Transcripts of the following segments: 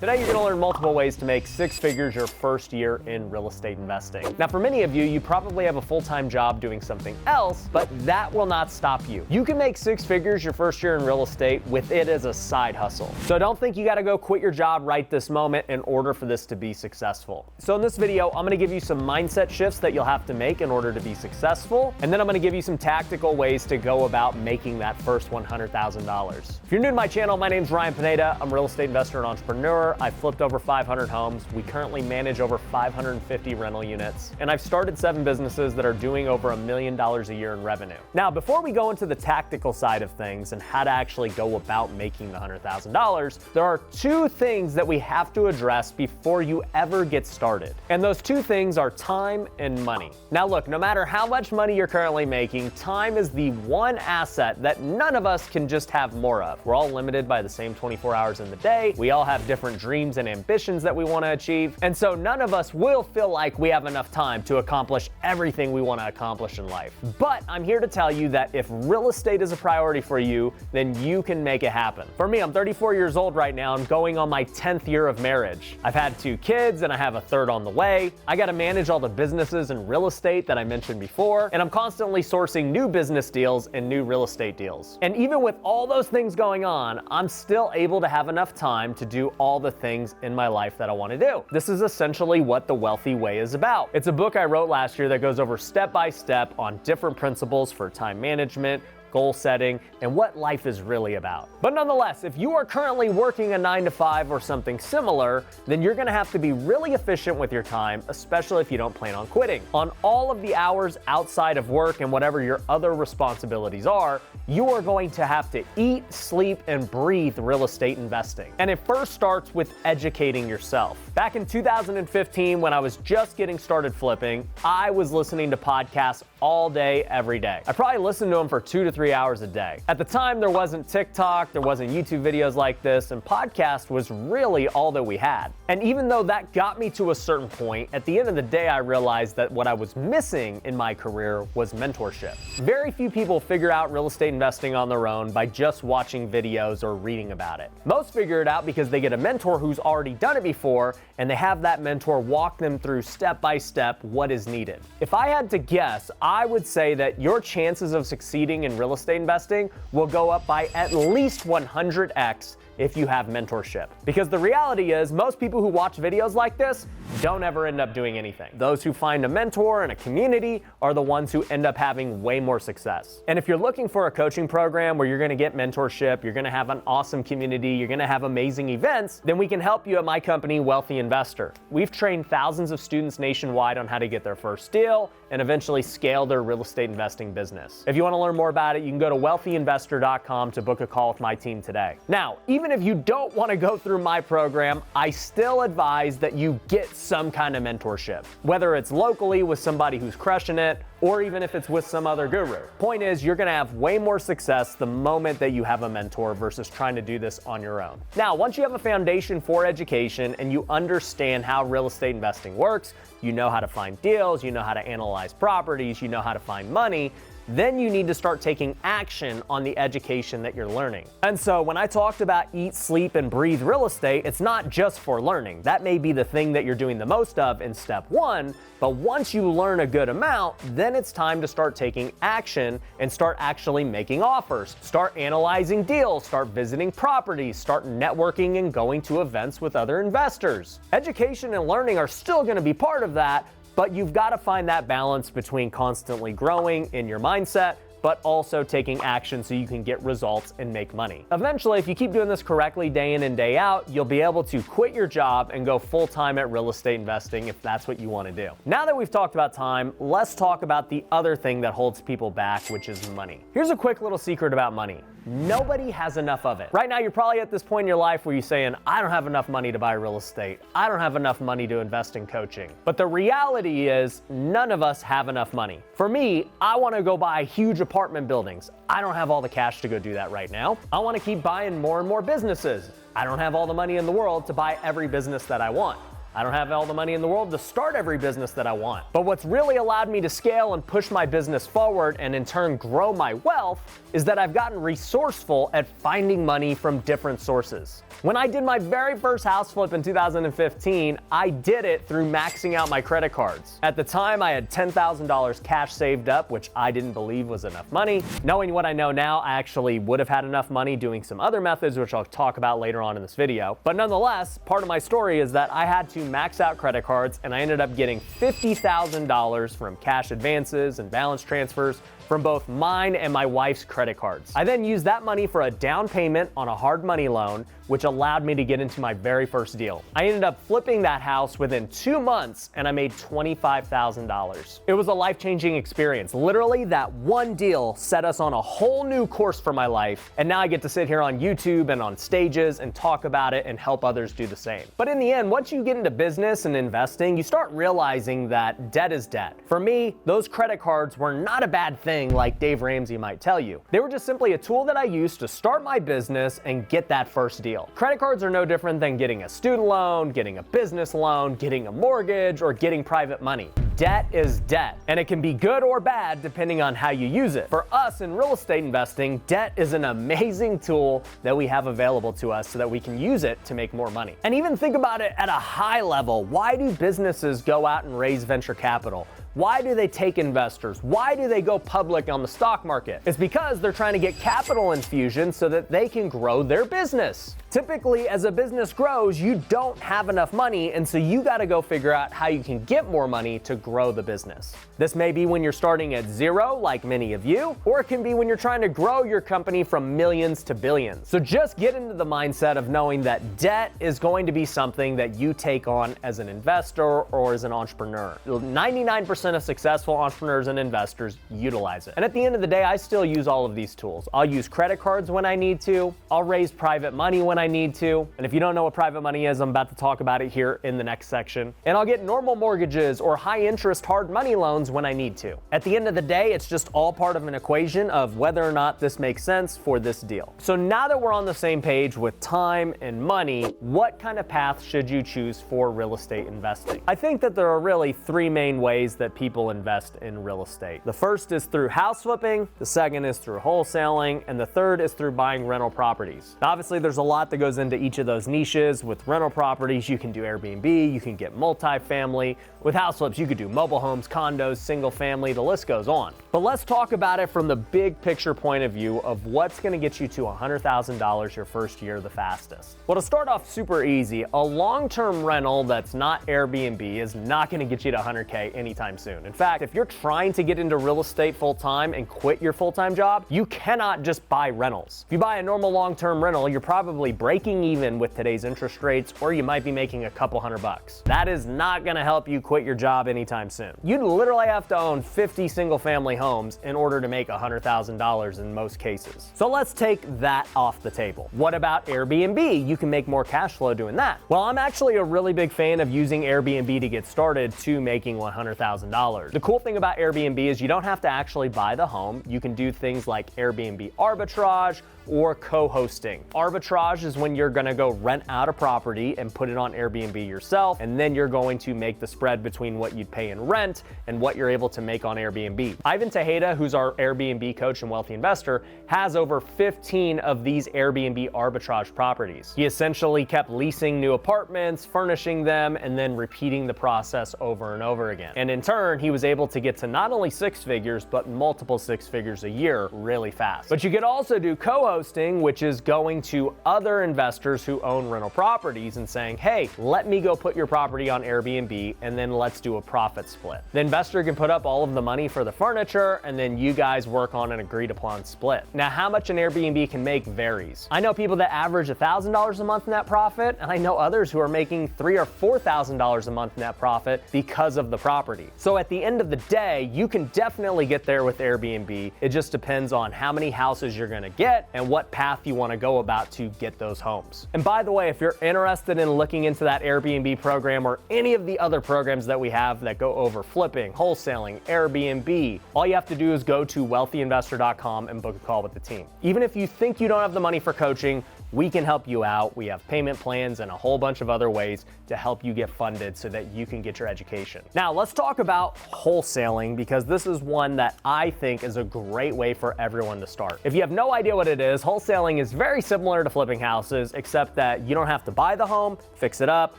Today, you're going to learn multiple ways to make six figures your first year in real estate investing. Now, for many of you, you probably have a full-time job doing something else, but that will not stop you. You can make six figures your first year in real estate with it as a side hustle. So don't think you got to go quit your job right this moment in order for this to be successful. So in this video, I'm going to give you some mindset shifts that you'll have to make in order to be successful, and then I'm going to give you some tactical ways to go about making that first $100,000. If you're new to my channel, my name's Ryan Pineda. I'm a real estate investor and entrepreneur. I've flipped over 500 homes. We currently manage over 550 rental units. And I've started 7 businesses that are doing over $1 million a year in revenue. Now, before we go into the tactical side of things and how to actually go about making the $100,000, there are 2 things that we have to address before you ever get started. And those 2 things are time and money. Now look, no matter how much money you're currently making, time is the one asset that none of us can just have more of. We're all limited by the same 24 hours in the day. We all have different dreams and ambitions that we want to achieve. And so none of us will feel like we have enough time to accomplish everything we want to accomplish in life. But I'm here to tell you that if real estate is a priority for you, then you can make it happen. For me, I'm 34 years old right now. I'm going on my 10th year of marriage. I've had 2 kids and I have a 3rd on the way. I got to manage all the businesses in real estate that I mentioned before. And I'm constantly sourcing new business deals and new real estate deals. And even with all those things going on, I'm still able to have enough time to do all the things in my life that I want to do. This is essentially what The Wealthy Way is about. It's a book I wrote last year that goes over step by step on different principles for time management, goal setting, and what life is really about. But nonetheless, if you are currently working a 9-to-5 or something similar, then you're gonna have to be really efficient with your time, especially if you don't plan on quitting. On all of the hours outside of work and whatever your other responsibilities are, you are going to have to eat, sleep, and breathe real estate investing. And it first starts with educating yourself. Back in 2015, when I was just getting started flipping, I was listening to podcasts all day, every day. I probably listened to them for 2 to 3 hours a day. At the time, there wasn't TikTok, there wasn't YouTube videos like this, and podcast was really all that we had. And even though that got me to a certain point, at the end of the day, I realized that what I was missing in my career was mentorship. Very few people figure out real estate investing on their own by just watching videos or reading about it. Most figure it out because they get a mentor who's already done it before, and they have that mentor walk them through step by step what is needed. If I had to guess, I would say that your chances of succeeding in real estate investing will go up by at least 100x if you have mentorship. Because the reality is, most people who watch videos like this don't ever end up doing anything. Those who find a mentor and a community are the ones who end up having way more success. And if you're looking for a coaching program where you're gonna get mentorship, you're gonna have an awesome community, you're gonna have amazing events, then we can help you at my company, Wealthy Investor. We've trained thousands of students nationwide on how to get their first deal and eventually scale their real estate investing business. If you wanna learn more about it, you can go to wealthyinvestor.com to book a call with my team today. Now, even if you don't want to go through my program, I still advise that you get some kind of mentorship, whether it's locally with somebody who's crushing it, or even if it's with some other guru. Point is, you're gonna have way more success the moment that you have a mentor versus trying to do this on your own. Now, once you have a foundation for education and you understand how real estate investing works, you know how to find deals, you know how to analyze properties, you know how to find money, then you need to start taking action on the education that you're learning. And so when I talked about eat, sleep, and breathe real estate, it's not just for learning. That may be the thing that you're doing the most of in step 1, but once you learn a good amount, then it's time to start taking action and start actually making offers. Start analyzing deals, start visiting properties, start networking and going to events with other investors. Education and learning are still gonna be part of that, but you've got to find that balance between constantly growing in your mindset, but also taking action so you can get results and make money. Eventually, if you keep doing this correctly day in and day out, you'll be able to quit your job and go full-time at real estate investing if that's what you want to do. Now that we've talked about time, let's talk about the other thing that holds people back, which is money. Here's a quick little secret about money. Nobody has enough of it. Right now, you're probably at this point in your life where you're saying, I don't have enough money to buy real estate. I don't have enough money to invest in coaching. But the reality is, none of us have enough money. For me, I want to go buy huge apartment buildings. I don't have all the cash to go do that right now. I want to keep buying more and more businesses. I don't have all the money in the world to buy every business that I want. I don't have all the money in the world to start every business that I want. But what's really allowed me to scale and push my business forward and in turn grow my wealth is that I've gotten resourceful at finding money from different sources. When I did my very first house flip in 2015, I did it through maxing out my credit cards. At the time, I had $10,000 cash saved up, which I didn't believe was enough money. Knowing what I know now, I actually would have had enough money doing some other methods, which I'll talk about later on in this video. But nonetheless, part of my story is that I had to max out credit cards, and I ended up getting $50,000 from cash advances and balance transfers from both mine and my wife's credit cards. I then used that money for a down payment on a hard money loan, which allowed me to get into my very first deal. I ended up flipping that house within 2 months and I made $25,000. It was a life-changing experience. Literally, that one deal set us on a whole new course for my life, and now I get to sit here on YouTube and on stages and talk about it and help others do the same. But in the end, once you get into business and investing, you start realizing that debt is debt. For me, those credit cards were not a bad thing like Dave Ramsey might tell you. They were just simply a tool that I used to start my business and get that first deal. Credit cards are no different than getting a student loan, getting a business loan, getting a mortgage, or getting private money. Debt is debt, and it can be good or bad depending on how you use it. For us in real estate investing, debt is an amazing tool that we have available to us so that we can use it to make more money. And even think about it at a high level. Why do businesses go out and raise venture capital? Why do they take investors? Why do they go public on the stock market? It's because they're trying to get capital infusion so that they can grow their business. Typically, as a business grows, you don't have enough money, and so you gotta go figure out how you can get more money to grow the business. This may be when you're starting at zero, like many of you, or it can be when you're trying to grow your company from millions to billions. So just get into the mindset of knowing that debt is going to be something that you take on as an investor or as an entrepreneur. 99% of successful entrepreneurs and investors utilize it. And at the end of the day, I still use all of these tools. I'll use credit cards when I need to. I'll raise private money when I need to. And if you don't know what private money is, I'm about to talk about it here in the next section. And I'll get normal mortgages or high interest hard money loans when I need to. At the end of the day, it's just all part of an equation of whether or not this makes sense for this deal. So now that we're on the same page with time and money, what kind of path should you choose for real estate investing? I think that there are really three main ways that people invest in real estate. The first is through house flipping, the second is through wholesaling, and the third is through buying rental properties. Now, obviously, there's a lot that goes into each of those niches. With rental properties, you can do Airbnb, you can get multifamily. With house flips, you could do mobile homes, condos, single family, the list goes on. But let's talk about it from the big picture point of view of what's gonna get you to $100,000 your first year the fastest. Well, to start off super easy, a long-term rental that's not Airbnb is not gonna get you to 100K anytime soon. In fact, if you're trying to get into real estate full-time and quit your full-time job, you cannot just buy rentals. If you buy a normal long-term rental, you're probably breaking even with today's interest rates, or you might be making a couple $100. That is not gonna help you quit your job anytime soon. You'd literally have to own 50 single-family homes in order to make $100,000 in most cases. So let's take that off the table. What about Airbnb? You can make more cash flow doing that. Well, I'm actually a really big fan of using Airbnb to get started to making $100,000. The cool thing about Airbnb is you don't have to actually buy the home. You can do things like Airbnb arbitrage or co-hosting. Arbitrage is when you're gonna go rent out a property and put it on Airbnb yourself, and then you're going to make the spread between what you'd pay in rent and what you're able to make on Airbnb. Ivan Tejeda, who's our Airbnb coach and wealthy investor, has over 15 of these Airbnb arbitrage properties. He essentially kept leasing new apartments, furnishing them, and then repeating the process over and over again. And in turn, he was able to get to not only six figures, but multiple six figures a year really fast. But you could also do co-hosting, which is going to other investors who own rental properties and saying, hey, let me go put your property on Airbnb and then let's do a profit split. The investor can put up all of the money for the furniture and then you guys work on an agreed upon split. Now, how much an Airbnb can make varies. I know people that average $1,000 a month net profit, and I know others who are making $3,000 or $4,000 a month net profit because of the property. So at the end of the day, you can definitely get there with Airbnb. It just depends on how many houses you're gonna get and what path you wanna go about to get those homes. And by the way, if you're interested in looking into that Airbnb program or any of the other programs that we have that go over flipping, wholesaling, Airbnb, all you have to do is go to wealthyinvestor.com and book a call with the team. Even if you think you don't have the money for coaching, we can help you out. We have payment plans and a whole bunch of other ways to help you get funded so that you can get your education. Now, let's talk about wholesaling, because this is one that I think is a great way for everyone to start. If you have no idea what it is, wholesaling is very similar to flipping houses, except that you don't have to buy the home, fix it up,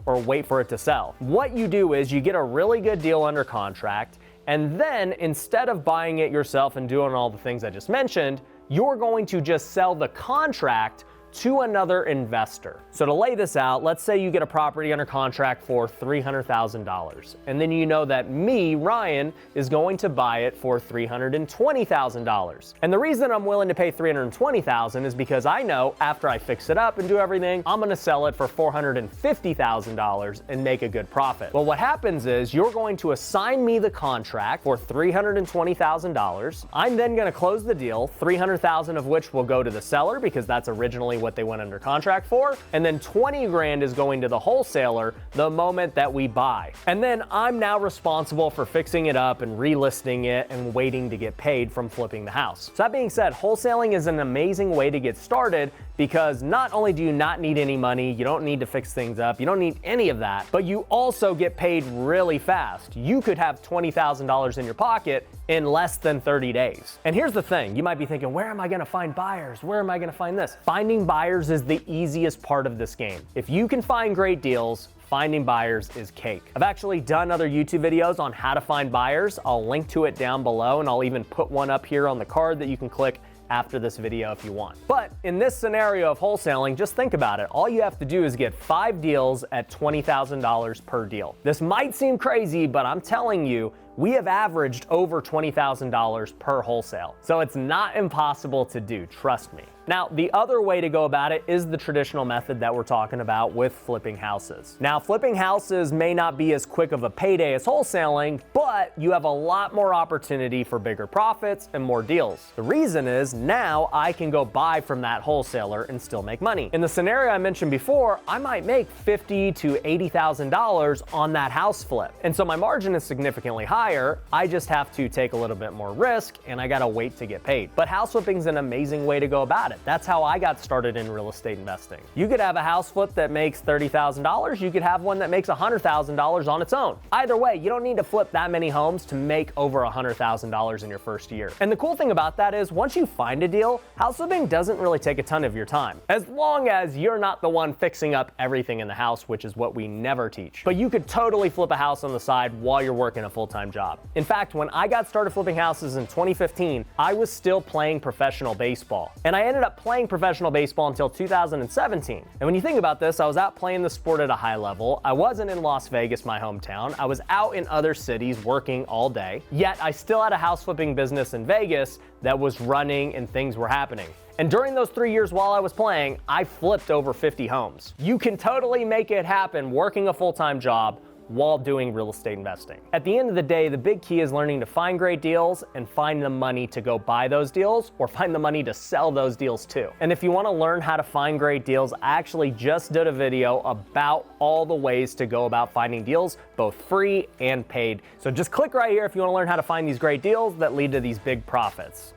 or wait for it to sell. What you do is you get a really good deal under contract, and then instead of buying it yourself and doing all the things I just mentioned, you're going to just sell the contract to another investor. So to lay this out, let's say you get a property under contract for $300,000, and then you know that me, Ryan, is going to buy it for $320,000. And the reason I'm willing to pay $320,000 is because I know after I fix it up and do everything, I'm gonna sell it for $450,000 and make a good profit. Well, what happens is you're going to assign me the contract for $320,000. I'm then gonna close the deal, $300,000 of which will go to the seller because that's originally what they went under contract for, and then 20 grand is going to the wholesaler the moment that we buy. And then I'm now responsible for fixing it up and relisting it and waiting to get paid from flipping the house. So that being said, wholesaling is an amazing way to get started, because not only do you not need any money, you don't need to fix things up, you don't need any of that, but you also get paid really fast. You could have $20,000 in your pocket in less than 30 days. And here's the thing, you might be thinking, where am I gonna find buyers? Where am I gonna find this? Finding buyers is the easiest part of this game. If you can find great deals, finding buyers is cake. I've actually done other YouTube videos on how to find buyers. I'll link to it down below, and I'll even put one up here on the card that you can click after this video if you want. But in this scenario of wholesaling, just think about it. All you have to do is get 5 deals at $20,000 per deal. This might seem crazy, but I'm telling you, we have averaged over $20,000 per wholesale. So it's not impossible to do, trust me. Now, the other way to go about it is the traditional method that we're talking about with flipping houses. Now, flipping houses may not be as quick of a payday as wholesaling, but you have a lot more opportunity for bigger profits and more deals. The reason is now I can go buy from that wholesaler and still make money. In the scenario I mentioned before, I might make $50,000 to $80,000 on that house flip. And so my margin is significantly higher. I just have to take a little bit more risk, and I gotta wait to get paid. But house flipping is an amazing way to go about it. That's how I got started in real estate investing. You could have a house flip that makes $30,000. You could have one that makes $100,000 on its own. Either way, you don't need to flip that many homes to make over $100,000 in your first year. And the cool thing about that is once you find a deal, house flipping doesn't really take a ton of your time, as long as you're not the one fixing up everything in the house, which is what we never teach. But you could totally flip a house on the side while you're working a full-time job. In fact, when I got started flipping houses in 2015, I was still playing professional baseball. And I ended up playing professional baseball until 2017. And when you think about this, I was out playing the sport at a high level. I wasn't in Las Vegas, my hometown. I was out in other cities working all day. Yet I still had a house flipping business in Vegas that was running and things were happening. And during those 3 years while I was playing, I flipped over 50 homes. You can totally make it happen working a full-time job while doing real estate investing. At the end of the day, the big key is learning to find great deals and find the money to go buy those deals, or find the money to sell those deals too. And if you want to learn how to find great deals, I actually just did a video about all the ways to go about finding deals, both free and paid. So just click right here if you want to learn how to find these great deals that lead to these big profits.